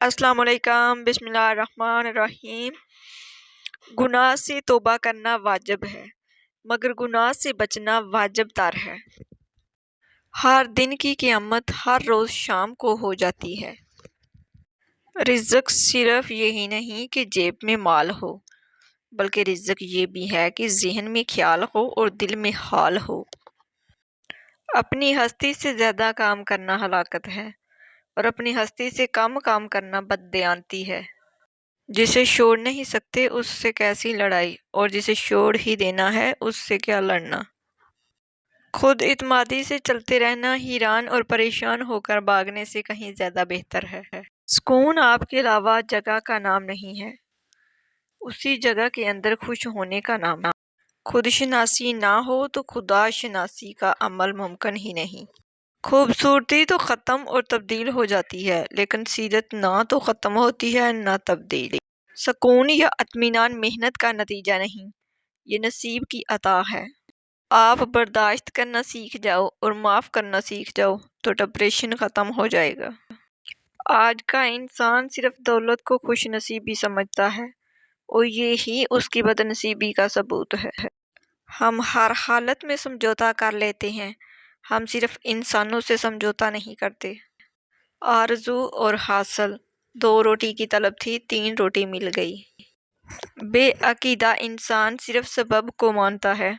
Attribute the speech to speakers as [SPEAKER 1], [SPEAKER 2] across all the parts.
[SPEAKER 1] السلام علیکم، بسم اللہ الرحمن الرحیم۔ گناہ سے توبہ کرنا واجب ہے، مگر گناہ سے بچنا واجب تر ہے۔ ہر دن کی قیامت ہر روز شام کو ہو جاتی ہے۔ رزق صرف یہی نہیں کہ جیب میں مال ہو، بلکہ رزق یہ بھی ہے کہ ذہن میں خیال ہو اور دل میں حال ہو۔ اپنی ہستی سے زیادہ کام کرنا ہلاکت ہے، اور اپنی ہستی سے کم کام کرنا بددیانتی ہے۔ جسے چھوڑ نہیں سکتے اس سے کیسی لڑائی، اور جسے چھوڑ ہی دینا ہے اس سے کیا لڑنا۔ خود اعتمادی سے چلتے رہنا حیران اور پریشان ہو کر بھاگنے سے کہیں زیادہ بہتر ہے۔ سکون آپ کے علاوہ جگہ کا نام نہیں ہے، اسی جگہ کے اندر خوش ہونے کا نام ہے۔ خود شناسی نہ ہو تو خدا شناسی کا عمل ممکن ہی نہیں۔ خوبصورتی تو ختم اور تبدیل ہو جاتی ہے، لیکن سیرت نہ تو ختم ہوتی ہے نہ تبدیل۔ سکون یا اطمینان محنت کا نتیجہ نہیں، یہ نصیب کی عطا ہے۔ آپ برداشت کرنا سیکھ جاؤ اور معاف کرنا سیکھ جاؤ تو ڈپریشن ختم ہو جائے گا۔ آج کا انسان صرف دولت کو خوش نصیبی سمجھتا ہے، اور یہی اس کی بد نصیبی کا ثبوت ہے۔ ہم ہر حالت میں سمجھوتا کر لیتے ہیں، ہم صرف انسانوں سے سمجھوتا نہیں کرتے۔ آرزو اور حاصل، 2 روٹی کی طلب تھی، 3 روٹی مل گئی۔ بے عقیدہ انسان صرف سبب کو مانتا ہے،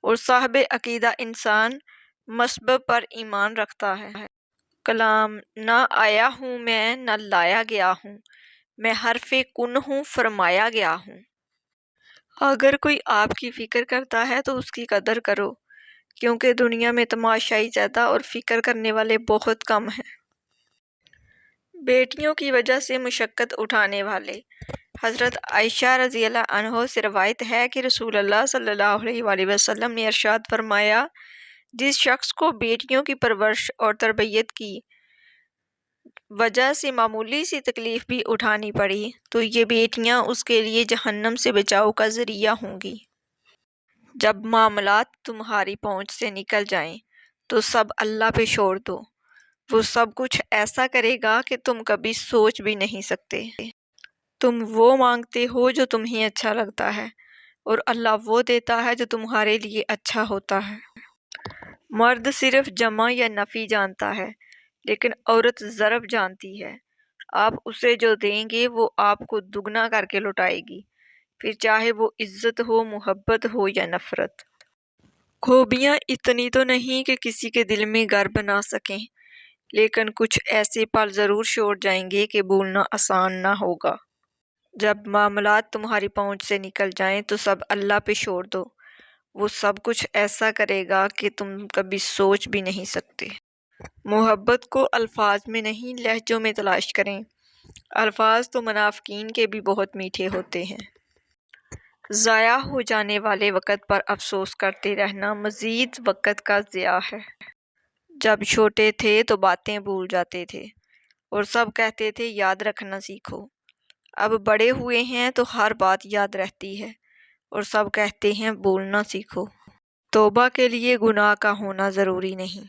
[SPEAKER 1] اور صاحب عقیدہ انسان مسبب پر ایمان رکھتا ہے۔ کلام نہ آیا ہوں میں نہ لایا گیا ہوں، میں حرف کن ہوں فرمایا گیا ہوں۔ اگر کوئی آپ کی فکر کرتا ہے تو اس کی قدر کرو، کیونکہ دنیا میں تماشائی زیادہ اور فکر کرنے والے بہت کم ہیں۔ بیٹیوں کی وجہ سے مشقت اٹھانے والے، حضرت عائشہ رضی اللہ عنہا سے روایت ہے کہ رسول اللہ صلی اللہ علیہ وآلہ وسلم نے ارشاد فرمایا، جس شخص کو بیٹیوں کی پرورش اور تربیت کی وجہ سے معمولی سی تکلیف بھی اٹھانی پڑی تو یہ بیٹیاں اس کے لیے جہنم سے بچاؤ کا ذریعہ ہوں گی۔ جب معاملات تمہاری پہنچ سے نکل جائیں تو سب اللہ پہ چھوڑ دو، وہ سب کچھ ایسا کرے گا کہ تم کبھی سوچ بھی نہیں سکتے۔ تم وہ مانگتے ہو جو تمہیں اچھا لگتا ہے، اور اللہ وہ دیتا ہے جو تمہارے لیے اچھا ہوتا ہے۔ مرد صرف جمع یا نفی جانتا ہے، لیکن عورت ضرب جانتی ہے۔ آپ اسے جو دیں گے وہ آپ کو دگنا کر کے لوٹائے گی، پھر چاہے وہ عزت ہو، محبت ہو یا نفرت۔ خوبیاں اتنی تو نہیں کہ کسی کے دل میں گھر بنا سکیں، لیکن کچھ ایسے پل ضرور چھوڑ جائیں گے کہ بھولنا آسان نہ ہوگا۔ جب معاملات تمہاری پہنچ سے نکل جائیں تو سب اللہ پہ چھوڑ دو، وہ سب کچھ ایسا کرے گا کہ تم کبھی سوچ بھی نہیں سکتے۔ محبت کو الفاظ میں نہیں لہجوں میں تلاش کریں، الفاظ تو منافقین کے بھی بہت میٹھے ہوتے ہیں۔ ضائع ہو جانے والے وقت پر افسوس کرتے رہنا مزید وقت کا ضیاع ہے۔ جب چھوٹے تھے تو باتیں بھول جاتے تھے، اور سب کہتے تھے یاد رکھنا سیکھو۔ اب بڑے ہوئے ہیں تو ہر بات یاد رہتی ہے، اور سب کہتے ہیں بولنا سیکھو۔ توبہ کے لیے گناہ کا ہونا ضروری نہیں،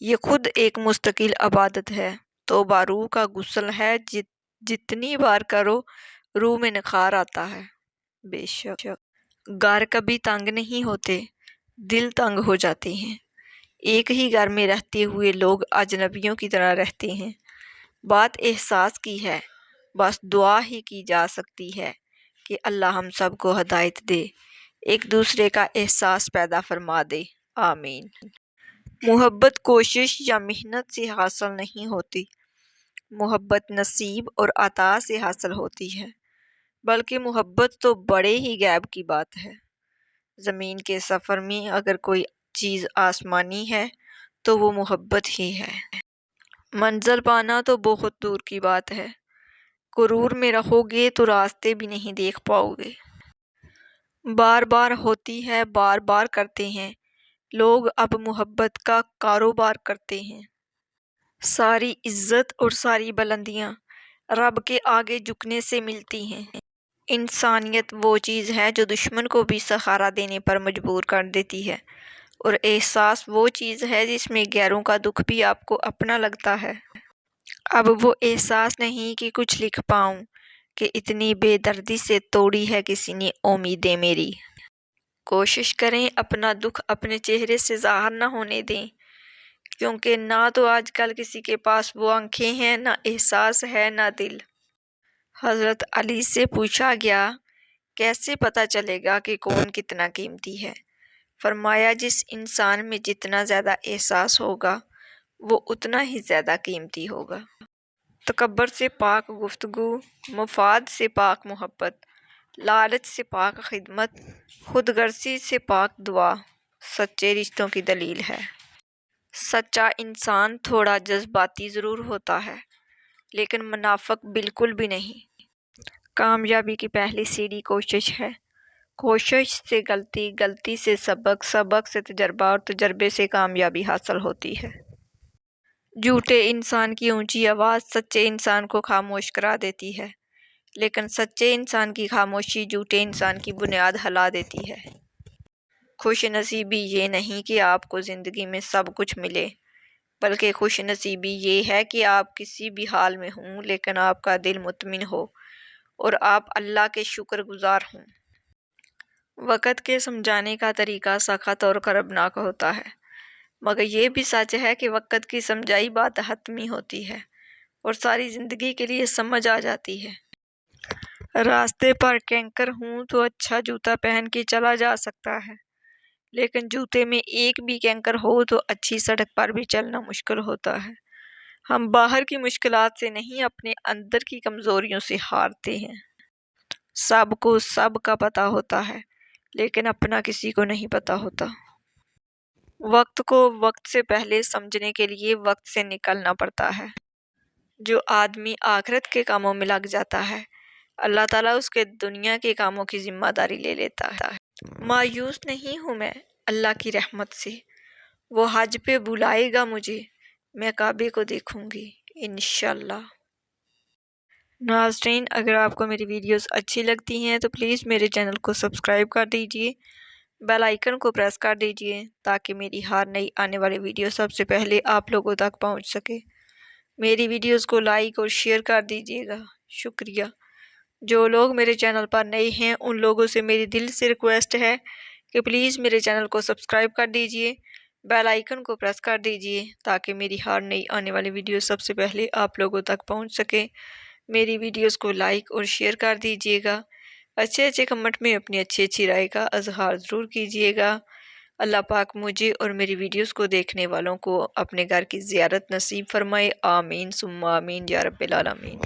[SPEAKER 1] یہ خود ایک مستقل عبادت ہے۔ توبہ روح کا غسل ہے، جتنی بار کرو روح میں نکھار آتا ہے۔ بے شک گھر کبھی تنگ نہیں ہوتے، دل تنگ ہو جاتے ہیں۔ ایک ہی گھر میں رہتے ہوئے لوگ اجنبیوں کی طرح رہتے ہیں۔ بات احساس کی ہے، بس دعا ہی کی جا سکتی ہے کہ اللہ ہم سب کو ہدایت دے، ایک دوسرے کا احساس پیدا فرما دے، آمین۔ محبت کوشش یا محنت سے حاصل نہیں ہوتی، محبت نصیب اور عطا سے حاصل ہوتی ہے، بلکہ محبت تو بڑے ہی غیب کی بات ہے۔ زمین کے سفر میں اگر کوئی چیز آسمانی ہے تو وہ محبت ہی ہے۔ منزل پانا تو بہت دور کی بات ہے، غرور میں رہو گے تو راستے بھی نہیں دیکھ پاؤ گے۔ بار بار ہوتی ہے، بار بار کرتے ہیں، لوگ اب محبت کا کاروبار کرتے ہیں۔ ساری عزت اور ساری بلندیاں رب کے آگے جھکنے سے ملتی ہیں۔ انسانیت وہ چیز ہے جو دشمن کو بھی سہارا دینے پر مجبور کر دیتی ہے، اور احساس وہ چیز ہے جس میں غیروں کا دکھ بھی آپ کو اپنا لگتا ہے۔ اب وہ احساس نہیں کہ کچھ لکھ پاؤں کہ اتنی بے دردی سے توڑی ہے کسی نے امیدیں میری۔ کوشش کریں اپنا دکھ اپنے چہرے سے ظاہر نہ ہونے دیں، کیونکہ نہ تو آج کل کسی کے پاس وہ آنکھیں ہیں، نہ احساس ہے، نہ دل۔ حضرت علی سے پوچھا گیا، کیسے پتہ چلے گا کہ کون کتنا قیمتی ہے؟ فرمایا، جس انسان میں جتنا زیادہ احساس ہوگا وہ اتنا ہی زیادہ قیمتی ہوگا۔ تکبر سے پاک گفتگو، مفاد سے پاک محبت، لالچ سے پاک خدمت، خود غرضی سے پاک دعا سچے رشتوں کی دلیل ہے۔ سچا انسان تھوڑا جذباتی ضرور ہوتا ہے، لیکن منافق بالکل بھی نہیں۔ کامیابی کی پہلی سیڑھی کوشش ہے۔ کوشش سے غلطی، غلطی سے سبق، سبق سے تجربہ اور تجربے سے کامیابی حاصل ہوتی ہے۔ جھوٹے انسان کی اونچی آواز سچے انسان کو خاموش کرا دیتی ہے، لیکن سچے انسان کی خاموشی جھوٹے انسان کی بنیاد ہلا دیتی ہے۔ خوش نصیبی یہ نہیں کہ آپ کو زندگی میں سب کچھ ملے، بلکہ خوش نصیبی یہ ہے کہ آپ کسی بھی حال میں ہوں لیکن آپ کا دل مطمئن ہو اور آپ اللہ کے شکر گزار ہوں۔ وقت کے سمجھانے کا طریقہ سخت اور کربناک ہوتا ہے، مگر یہ بھی سچ ہے کہ وقت کی سمجھائی بات حتمی ہوتی ہے اور ساری زندگی کے لیے سمجھ آ جاتی ہے۔ راستے پر کنکر ہوں تو اچھا جوتا پہن کے چلا جا سکتا ہے، لیکن جوتے میں ایک بھی کنکر ہو تو اچھی سڑک پر بھی چلنا مشکل ہوتا ہے۔ ہم باہر کی مشکلات سے نہیں، اپنے اندر کی کمزوریوں سے ہارتے ہیں۔ سب کو سب کا پتہ ہوتا ہے، لیکن اپنا کسی کو نہیں پتہ ہوتا۔ وقت کو وقت سے پہلے سمجھنے کے لیے وقت سے نکلنا پڑتا ہے۔ جو آدمی آخرت کے کاموں میں لگ جاتا ہے، اللہ تعالیٰ اس کے دنیا کے کاموں کی ذمہ داری لے لیتا ہے۔ مایوس نہیں ہوں میں اللہ کی رحمت سے، وہ حج پہ بلائے گا مجھے، میں کعبے کو دیکھوں گی انشاءاللہ۔ ناظرین، اگر آپ کو میری ویڈیوز اچھی لگتی ہیں تو پلیز میرے چینل کو سبسکرائب کر دیجئے، بیل آئیکن کو پریس کر دیجئے تاکہ میری ہر نئی آنے والی ویڈیو سب سے پہلے آپ لوگوں تک پہنچ سکے۔ میری ویڈیوز کو لائک اور شیئر کر دیجئے گا، شکریہ۔ جو لوگ میرے چینل پر نئے ہیں ان لوگوں سے میری دل سے ریکویسٹ ہے کہ پلیز میرے چینل کو سبسکرائب کر دیجئے، بیل آئیکن کو پریس کر دیجئے تاکہ میری ہر نئی آنے والی ویڈیو سب سے پہلے آپ لوگوں تک پہنچ سکے۔ میری ویڈیوز کو لائک اور شیئر کر دیجئے گا، اچھے کمنٹ میں اپنی اچھی رائے کا اظہار ضرور کیجئے گا۔ اللہ پاک مجھے اور میری ویڈیوز کو دیکھنے والوں کو اپنے گھر کی زیارت نصیب فرمائے، آمین ثم آمین یا رب العالمین۔